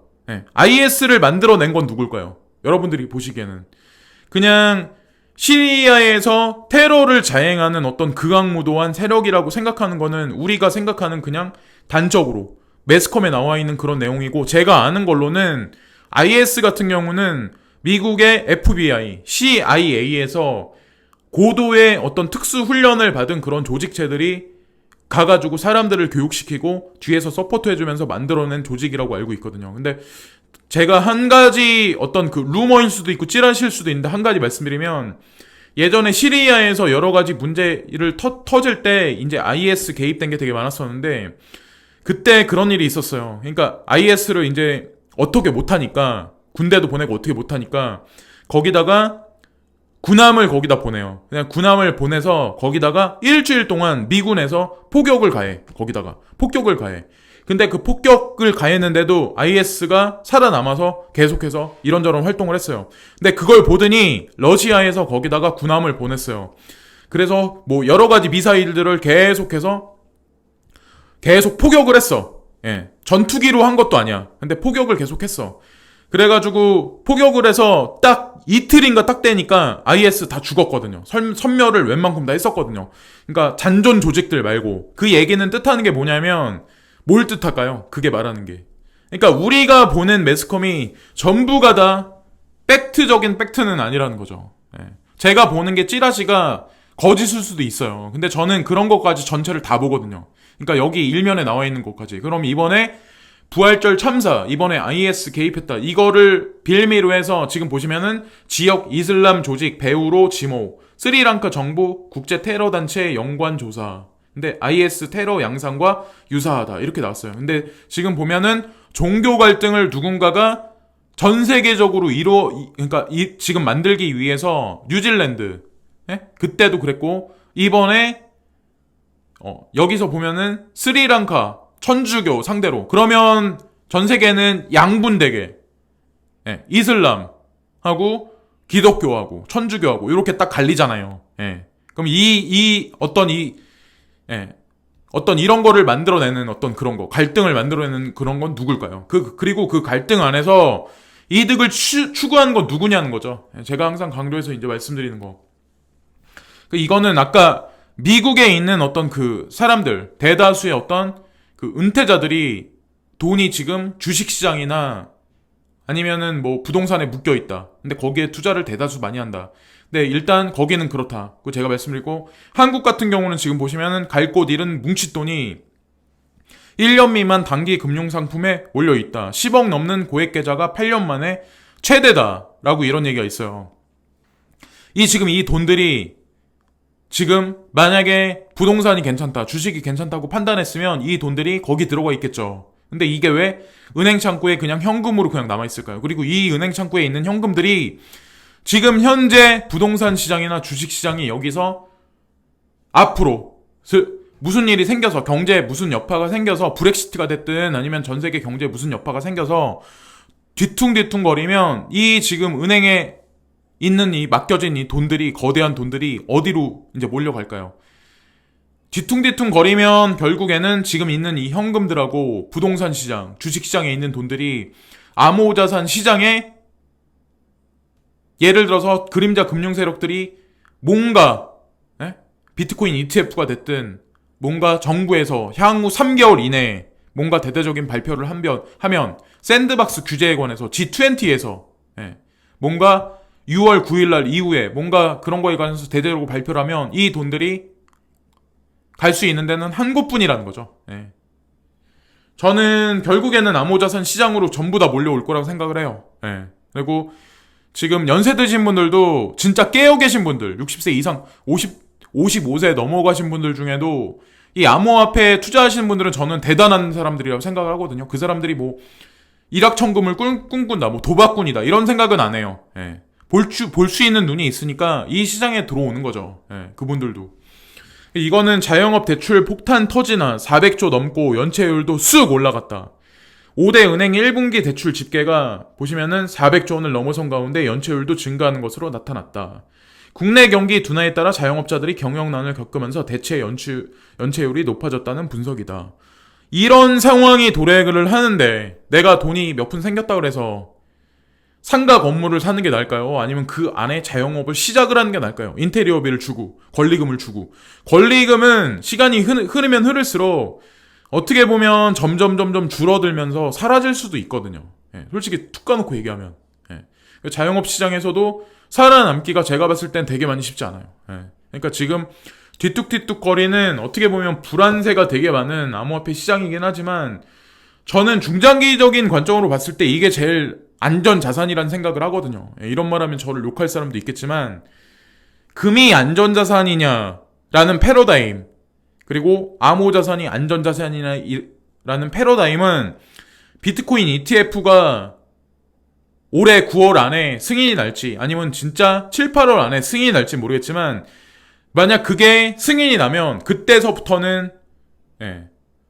Speaker 2: IS를 만들어낸 건 누굴까요? 여러분들이 보시기에는 그냥 시리아에서 테러를 자행하는 어떤 극악무도한 세력이라고 생각하는 거는 우리가 생각하는 그냥 단적으로 매스컴에 나와 있는 그런 내용이고, 제가 아는 걸로는 IS 같은 경우는 미국의 FBI, CIA에서 고도의 어떤 특수 훈련을 받은 그런 조직체들이 가가지고 사람들을 교육시키고 뒤에서 서포트해주면서 만들어낸 조직이라고 알고 있거든요. 근데 제가 한 가지 어떤 그 루머일 수도 있고 찌라실 수도 있는데 한 가지 말씀드리면, 예전에 시리아에서 여러 가지 문제를 터질 때 이제 IS 개입된 게 되게 많았었는데, 그때 그런 일이 있었어요. 그러니까 IS를 이제 어떻게 못하니까, 군대도 보내고 어떻게 못하니까 거기다가 군함을 거기다 보내요. 그냥 군함을 보내서 거기다가 일주일 동안 미군에서 폭격을 가해. 거기다가 폭격을 가해. 근데 그 폭격을 가했는데도 IS가 살아남아서 계속해서 이런저런 활동을 했어요. 근데 그걸 보더니 러시아에서 거기다가 군함을 보냈어요. 그래서 뭐 여러 가지 미사일들을 계속해서 계속 포격을 했어. 예. 전투기로 한 것도 아니야. 근데 포격을 계속했어. 그래가지고 포격을 해서 딱 이틀인가 딱 되니까 IS 다 죽었거든요. 섬멸을 웬만큼 다 했었거든요. 그러니까 잔존 조직들 말고. 그 얘기는 뜻하는 게 뭐냐면 뭘 뜻할까요? 그게 말하는 게. 그러니까 우리가 보는 매스컴이 전부가 다 팩트적인 팩트는 아니라는 거죠. 예. 제가 보는 게 찌라시가 거짓일 수도 있어요. 근데 저는 그런 것까지 전체를 다 보거든요. 그러니까 여기 일면에 나와 있는 것까지. 그럼 이번에 부활절 참사, 이번에 IS 개입했다. 이거를 빌미로 해서 지금 보시면은 지역 이슬람 조직 배우로 지목, 스리랑카 정부 국제 테러 단체 연관 조사. 근데 IS 테러 양상과 유사하다. 이렇게 나왔어요. 근데 지금 보면은 종교 갈등을 누군가가 전 세계적으로 그러니까 지금 만들기 위해서 뉴질랜드, 예? 그때도 그랬고, 이번에 여기서 보면은 스리랑카 천주교 상대로. 그러면 전 세계는 양분되게, 예, 이슬람하고 기독교하고 천주교하고 이렇게 딱 갈리잖아요. 예. 그럼 어떤 이런 거를 만들어내는 어떤 그런 거, 갈등을 만들어내는 그런 건 누굴까요? 그리고 그 갈등 안에서 이득을 추구하는 건 누구냐는 거죠. 제가 항상 강조해서 이제 말씀드리는 거. 이거는 아까 미국에 있는 어떤 그 사람들, 대다수의 어떤 그 은퇴자들이 돈이 지금 주식시장이나 아니면은 뭐 부동산에 묶여 있다. 근데 거기에 투자를 대다수 많이 한다. 네, 일단 거기는 그렇다. 그 제가 말씀드리고, 한국 같은 경우는 지금 보시면은 갈 곳 잃은 뭉칫돈이 1년 미만 단기 금융상품에 올려있다. 10억 넘는 고액 계좌가 8년 만에 최대다라고 이런 얘기가 있어요. 지금 이 돈들이 지금 만약에 부동산이 괜찮다, 주식이 괜찮다고 판단했으면 이 돈들이 거기 들어가 있겠죠. 근데 이게 왜 은행 창구에 그냥 현금으로 그냥 남아있을까요? 그리고 이 은행 창구에 있는 현금들이 지금 현재 부동산 시장이나 주식 시장이 여기서 앞으로 무슨 일이 생겨서, 경제에 무슨 여파가 생겨서, 브렉시트가 됐든 아니면 전 세계 경제에 무슨 여파가 생겨서 뒤퉁뒤퉁거리면 이 지금 은행에 있는 이 맡겨진 이 돈들이, 거대한 돈들이 어디로 이제 몰려갈까요? 뒤퉁뒤퉁거리면 결국에는 지금 있는 이 현금들하고 부동산 시장, 주식 시장에 있는 돈들이 암호자산 시장에, 예를 들어서 그림자 금융 세력들이 뭔가 비트코인 ETF가 됐든 뭔가 정부에서 향후 3개월 이내에 뭔가 대대적인 발표를 하면 샌드박스 규제에 관해서 G20에서 뭔가 6월 9일날 이후에 뭔가 그런 거에 관해서 대대적으로 발표를 하면 이 돈들이 갈 수 있는 데는 한 곳뿐이라는 거죠. 저는 결국에는 암호자산 시장으로 전부 다 몰려올 거라고 생각을 해요. 그리고 지금 연세 드신 분들도, 진짜 깨어 계신 분들, 60세 이상, 55세 넘어가신 분들 중에도 이 암호화폐에 투자하시는 분들은 저는 대단한 사람들이라고 생각을 하거든요. 그 사람들이 뭐 일확천금을 꿈꾼다, 뭐 도박꾼이다, 이런 생각은 안 해요. 볼 수 있는 눈이 있으니까 이 시장에 들어오는 거죠. 그분들도. 이거는 자영업 대출 폭탄 터지나 400조 넘고 연체율도 쑥 올라갔다. 5대 은행 1분기 대출 집계가 보시면은 400조 원을 넘어선 가운데 연체율도 증가하는 것으로 나타났다. 국내 경기 둔화에 따라 자영업자들이 경영난을 겪으면서 대체 연체율이 높아졌다는 분석이다. 이런 상황이 도래를 하는데 내가 돈이 몇 푼 생겼다 그래서 상가 건물을 사는 게 나을까요? 아니면 그 안에 자영업을 시작을 하는 게 나을까요? 인테리어비를 주고 권리금을 주고. 권리금은 시간이 흐르면 흐를수록 어떻게 보면 점점 줄어들면서 사라질 수도 있거든요. 솔직히 툭 까놓고 얘기하면. 자영업 시장에서도 살아남기가 제가 봤을 땐 되게 많이 쉽지 않아요. 그러니까 지금 뒤뚝뒤뚝거리는, 어떻게 보면 불안세가 되게 많은 암호화폐 시장이긴 하지만 저는 중장기적인 관점으로 봤을 때 이게 제일 안전 자산이라는 생각을 하거든요. 이런 말하면 저를 욕할 사람도 있겠지만, 금이 안전 자산이냐라는 패러다임, 그리고 암호 자산이 안전 자산이냐라는 패러다임은 비트코인 ETF가 올해 9월 안에 승인이 날지 아니면 진짜 7, 8월 안에 승인이 날지 모르겠지만 만약 그게 승인이 나면 그때서부터는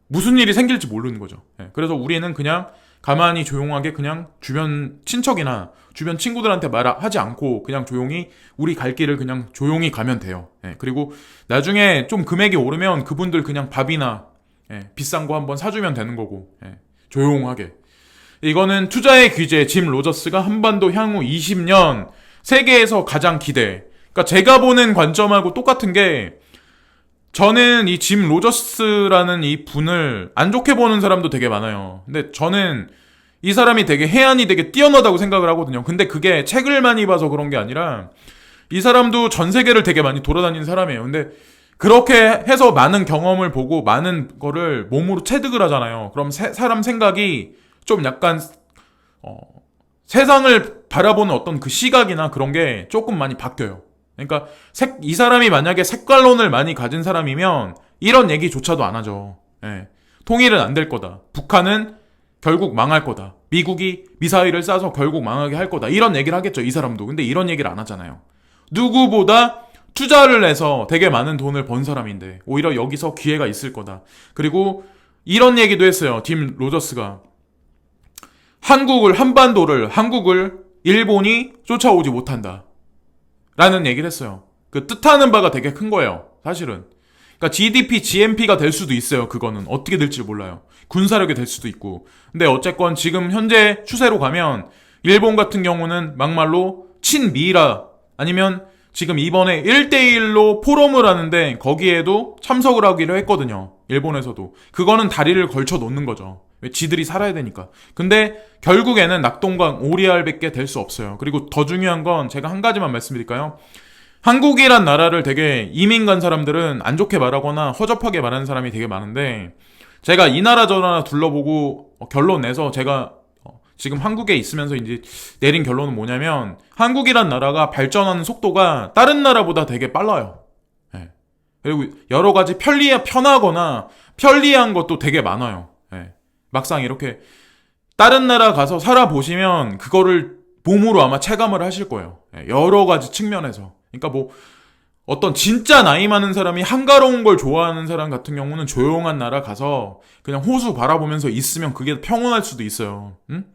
Speaker 2: 무슨 일이 생길지 모르는 거죠. 그래서 우리는 그냥 가만히 조용하게 그냥 주변 친척이나 주변 친구들한테 말하지 않고 그냥 조용히 우리 갈 길을 그냥 조용히 가면 돼요. 그리고 나중에 좀 금액이 오르면 그분들 그냥 밥이나 비싼 거 한번 사주면 되는 거고 조용하게. 이거는 투자의 귀재 짐 로저스가 한반도 향후 20년 세계에서 가장 기대. 그러니까 제가 보는 관점하고 똑같은 게 저는 이 짐 로저스라는 이 분을 안 좋게 보는 사람도 되게 많아요. 근데 저는 이 사람이 되게 해안이 되게 뛰어나다고 생각을 하거든요. 근데 그게 책을 많이 봐서 그런 게 아니라 이 사람도 전 세계를 되게 많이 돌아다니는 사람이에요. 근데 그렇게 해서 많은 경험을 보고 많은 거를 몸으로 체득을 하잖아요. 그럼 사람 생각이 좀 약간 세상을 바라보는 어떤 그 시각이나 그런 게 조금 많이 바뀌어요. 그러니까 이 사람이 만약에 색깔론을 많이 가진 사람이면 이런 얘기조차도 안 하죠. 통일은 안 될 거다. 북한은 결국 망할 거다. 미국이 미사일을 쏴서 결국 망하게 할 거다. 이런 얘기를 하겠죠, 이 사람도. 근데 이런 얘기를 안 하잖아요. 누구보다 투자를 해서 되게 많은 돈을 번 사람인데 오히려 여기서 기회가 있을 거다. 그리고 이런 얘기도 했어요, 팀 로저스가. 한국을 일본이 쫓아오지 못한다. 라는 얘기를 했어요. 그 뜻하는 바가 되게 큰 거예요, 사실은. 그러니까 GDP, GNP가 될 수도 있어요, 그거는. 어떻게 될지 몰라요. 군사력이 될 수도 있고. 근데 어쨌건 지금 현재 추세로 가면 일본 같은 경우는 막말로 친미라 아니면 지금 이번에 1대1로 포럼을 하는데 거기에도 참석을 하기로 했거든요. 일본에서도. 그거는 다리를 걸쳐 놓는 거죠. 왜? 지들이 살아야 되니까. 근데 결국에는 낙동강 오리알밖에 될 수 없어요. 그리고 더 중요한 건 제가 한 가지만 말씀드릴까요? 한국이란 나라를 되게 이민 간 사람들은 안 좋게 말하거나 허접하게 말하는 사람이 되게 많은데 제가 이 나라 저 나라 둘러보고 결론 내서 제가 지금 한국에 있으면서 이제 내린 결론은 뭐냐면 한국이란 나라가 발전하는 속도가 다른 나라보다 되게 빨라요. 그리고 여러 가지 편하거나 편리한 것도 되게 많아요. 막상 이렇게 다른 나라 가서 살아보시면 그거를 몸으로 아마 체감을 하실 거예요. 여러 가지 측면에서. 그러니까 뭐 어떤 진짜 나이 많은 사람이 한가로운 걸 좋아하는 사람 같은 경우는 조용한 나라 가서 그냥 호수 바라보면서 있으면 그게 평온할 수도 있어요. 응?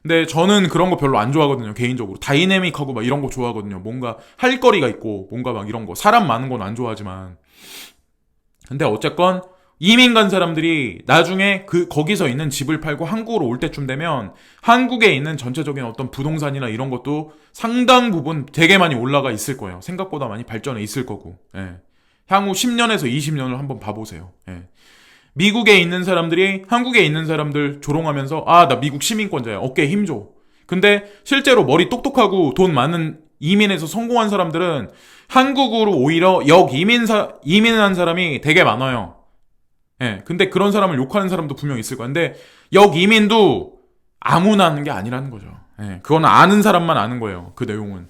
Speaker 2: 근데 저는 그런 거 별로 안 좋아하거든요, 개인적으로. 다이내믹하고 막 이런 거 좋아하거든요. 뭔가 할 거리가 있고 뭔가 막 이런 거. 사람 많은 건 안 좋아하지만. 근데 어쨌건 이민 간 사람들이 나중에 거기서 있는 집을 팔고 한국으로 올 때쯤 되면 한국에 있는 전체적인 어떤 부동산이나 이런 것도 상당 부분 되게 많이 올라가 있을 거예요. 생각보다 많이 발전해 있을 거고. 향후 10년에서 20년을 한번 봐보세요. 미국에 있는 사람들이 한국에 있는 사람들 조롱하면서 나 미국 시민권자야. 어깨에 힘줘. 근데 실제로 머리 똑똑하고 돈 많은 이민에서 성공한 사람들은 한국으로 오히려 이민한 사람이 되게 많아요. 근데 그런 사람을 욕하는 사람도 분명 있을 거야. 근데 이민도 아무나 하는 게 아니라는 거죠. 그건 아는 사람만 아는 거예요, 그 내용은.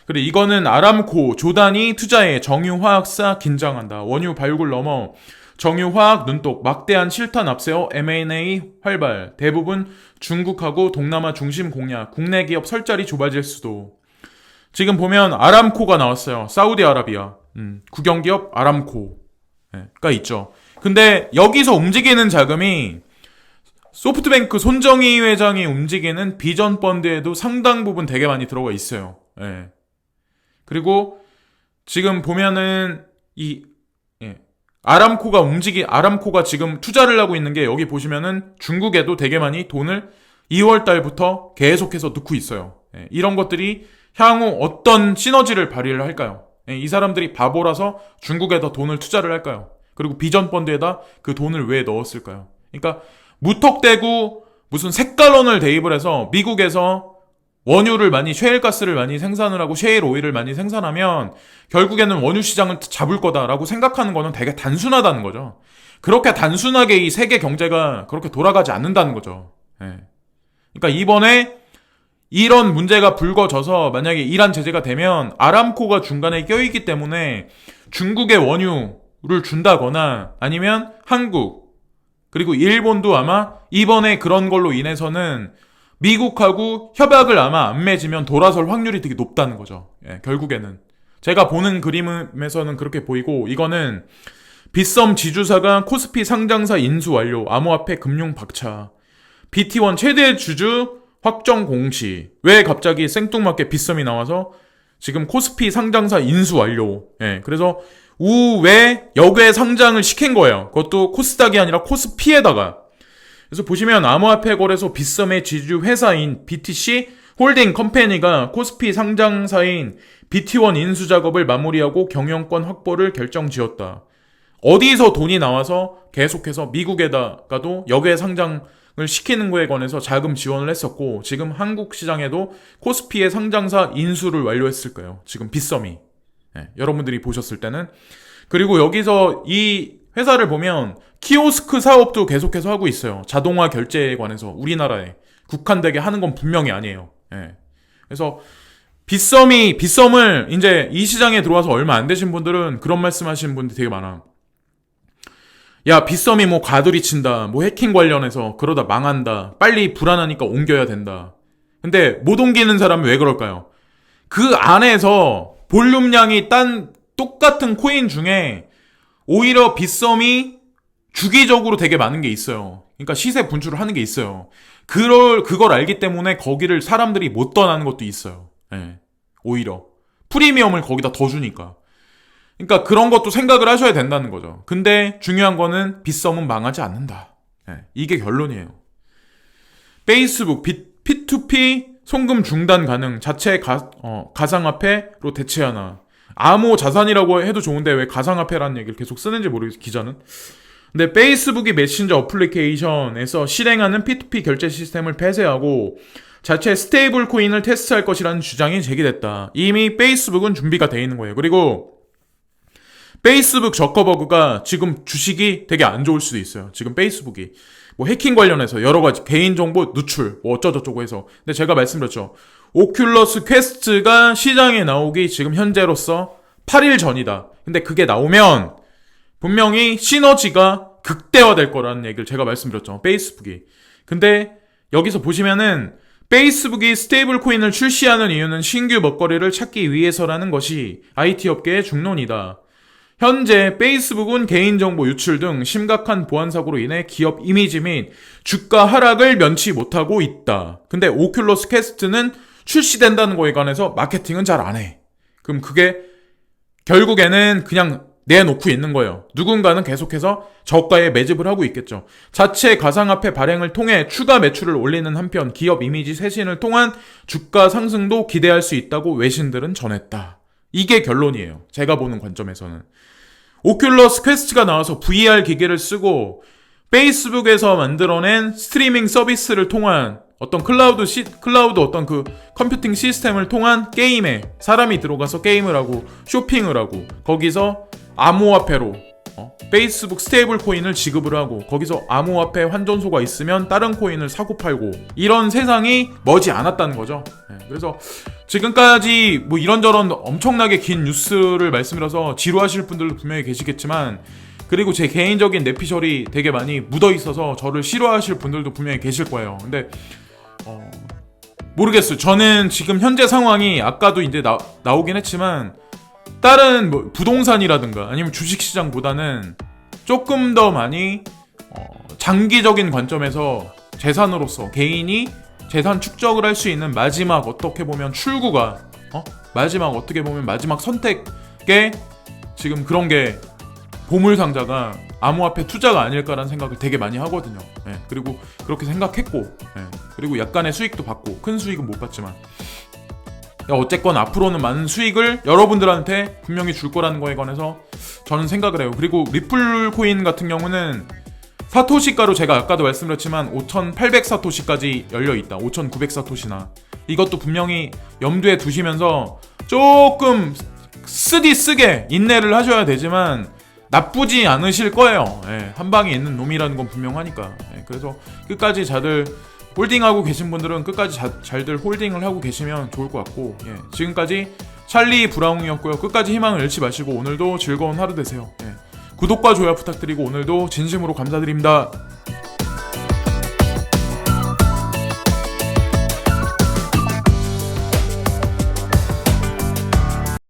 Speaker 2: 그래, 이거는 아람코 조단이 투자에 정유화학사 긴장한다. 원유 발굴 넘어 정유화학 눈독 막대한 실탄 앞세워 M&A 활발. 대부분 중국하고 동남아 중심 공략. 국내 기업 설 자리 좁아질 수도. 지금 보면 아람코가 나왔어요. 사우디아라비아. 국영기업 아람코가 있죠. 근데 여기서 움직이는 자금이 소프트뱅크 손정희 회장이 움직이는 비전 펀드에도 상당 부분 되게 많이 들어가 있어요. 그리고 지금 보면은 아람코가 지금 투자를 하고 있는 게 여기 보시면은 중국에도 되게 많이 돈을 2월 달부터 계속해서 넣고 있어요. 이런 것들이 향후 어떤 시너지를 발휘를 할까요? 이 사람들이 바보라서 중국에다 돈을 투자를 할까요? 그리고 비전 펀드에다 그 돈을 왜 넣었을까요? 그러니까 무턱대고 무슨 색깔론을 대입을 해서 미국에서 원유를 많이 셰일가스를 많이 생산을 하고 셰일 오일을 많이 생산하면 결국에는 원유 시장을 잡을 거다라고 생각하는 거는 되게 단순하다는 거죠. 그렇게 단순하게 이 세계 경제가 그렇게 돌아가지 않는다는 거죠. 그러니까 이번에 이런 문제가 불거져서 만약에 이란 제재가 되면 아람코가 중간에 껴있기 때문에 중국의 원유를 준다거나 아니면 한국 그리고 일본도 아마 이번에 그런 걸로 인해서는 미국하고 협약을 아마 안 맺으면 돌아설 확률이 되게 높다는 거죠. 예, 결국에는. 제가 보는 그림에서는 그렇게 보이고, 이거는 빗썸 지주사가 코스피 상장사 인수 완료, 암호화폐 금융 박차, BT1 최대 주주 확정 공시. 왜 갑자기 생뚱맞게 빗썸이 나와서 지금 코스피 상장사 인수 완료. 예, 그래서 우외 역외 상장을 시킨 거예요. 그것도 코스닥이 아니라 코스피에다가. 그래서 보시면 암호화폐 거래소 빗썸의 지주 회사인 BTC 홀딩 컴퍼니가 코스피 상장사인 BT1 인수 작업을 마무리하고 경영권 확보를 결정지었다. 어디서 돈이 나와서 계속해서 미국에다가도 역외 상장을 시키는 거에 관해서 자금 지원을 했었고, 지금 한국 시장에도 코스피의 상장사 인수를 완료했을 거예요. 지금 빗썸이. 네, 여러분들이 보셨을 때는. 그리고 여기서 이 회사를 보면 키오스크 사업도 계속해서 하고 있어요. 자동화 결제에 관해서 우리나라에 국한되게 하는 건 분명히 아니에요. 네. 그래서 빗썸을 이제 이 시장에 들어와서 얼마 안 되신 분들은 그런 말씀 하시는 분들이 되게 많아. 야, 빗썸이 뭐 가두리 친다, 뭐 해킹 관련해서 그러다 망한다, 빨리 불안하니까 옮겨야 된다. 근데 못 옮기는 사람이 왜 그럴까요? 그 안에서 볼륨량이 딴 똑같은 코인 중에 오히려 빗썸이 주기적으로 되게 많은 게 있어요. 그러니까 시세 분출을 하는 게 있어요. 그걸 알기 때문에 거기를 사람들이 못 떠나는 것도 있어요. 예, 오히려 프리미엄을 거기다 더 주니까. 그러니까 그런 것도 생각을 하셔야 된다는 거죠. 근데 중요한 거는 빗썸은 망하지 않는다. 예, 이게 결론이에요. 페이스북 P2P 송금 중단 가능, 자체 가상화폐로 대체하나. 암호 자산이라고 해도 좋은데 왜 가상화폐라는 얘기를 계속 쓰는지 모르겠어요, 기자는. 근데 페이스북이 메신저 어플리케이션에서 실행하는 P2P 결제 시스템을 폐쇄하고 자체 스테이블 코인을 테스트할 것이라는 주장이 제기됐다. 이미 페이스북은 준비가 돼 있는 거예요. 그리고 페이스북 저커버그가 지금 주식이 되게 안 좋을 수도 있어요. 지금 페이스북이 뭐 해킹 관련해서 여러 가지 개인정보 누출 뭐 어쩌저쩌고 해서. 근데 제가 말씀드렸죠. 오큘러스 퀘스트가 시장에 나오기 지금 현재로서 8일 전이다. 근데 그게 나오면 분명히 시너지가 극대화될 거라는 얘기를 제가 말씀드렸죠. 페이스북이. 근데 여기서 보시면은 페이스북이 스테이블 코인을 출시하는 이유는 신규 먹거리를 찾기 위해서라는 것이 IT 업계의 중론이다. 현재 페이스북은 개인정보 유출 등 심각한 보안사고로 인해 기업 이미지 및 주가 하락을 면치 못하고 있다. 근데 오큘러스 퀘스트는 출시된다는 거에 관해서 마케팅은 잘 안 해. 그럼 그게 결국에는 그냥 내놓고 있는 거예요. 누군가는 계속해서 저가에 매집을 하고 있겠죠. 자체 가상화폐 발행을 통해 추가 매출을 올리는 한편 기업 이미지 쇄신을 통한 주가 상승도 기대할 수 있다고 외신들은 전했다. 이게 결론이에요. 제가 보는 관점에서는. 오큘러스 퀘스트가 나와서 VR 기기를 쓰고 페이스북에서 만들어낸 스트리밍 서비스를 통한 어떤 클라우드 어떤 그 컴퓨팅 시스템을 통한 게임에 사람이 들어가서 게임을 하고 쇼핑을 하고 거기서 암호화폐로 페이스북 스테이블 코인을 지급을 하고 거기서 암호화폐 환전소가 있으면 다른 코인을 사고 팔고 이런 세상이 머지 않았다는 거죠. 그래서 지금까지 뭐 이런저런 엄청나게 긴 뉴스를 말씀드려서 지루하실 분들도 분명히 계시겠지만, 그리고 제 개인적인 내피셜이 되게 많이 묻어있어서 저를 싫어하실 분들도 분명히 계실 거예요. 근데 모르겠어요. 저는 지금 현재 상황이 아까도 이제 나오긴 했지만 다른 뭐 부동산이라든가 아니면 주식시장보다는 조금 더 많이 장기적인 관점에서 재산으로서 개인이 재산 축적을 할 수 있는 마지막 어떻게 보면 출구가 마지막 어떻게 보면 마지막 선택에 지금 그런 게 보물상자가 암호화폐 투자가 아닐까라는 생각을 되게 많이 하거든요. 그리고 그렇게 생각했고 그리고 약간의 수익도 받고 큰 수익은 못 받지만 어쨌건 앞으로는 많은 수익을 여러분들한테 분명히 줄 거라는 거에 관해서 저는 생각을 해요. 그리고 리플 코인 같은 경우는 사토시가로 제가 아까도 말씀드렸지만 5,800사토시까지 열려있다. 5,900사토시나. 이것도 분명히 염두에 두시면서 조금 쓰게 인내를 하셔야 되지만 나쁘지 않으실 거예요. 한 방에 있는 놈이라는 건 분명하니까. 그래서 끝까지 다들 홀딩하고 계신 분들은 끝까지 잘들 홀딩을 하고 계시면 좋을 것 같고, 지금까지 찰리 브라운이었고요. 끝까지 희망을 잃지 마시고 오늘도 즐거운 하루 되세요. 구독과 좋아요 부탁드리고 오늘도 진심으로 감사드립니다.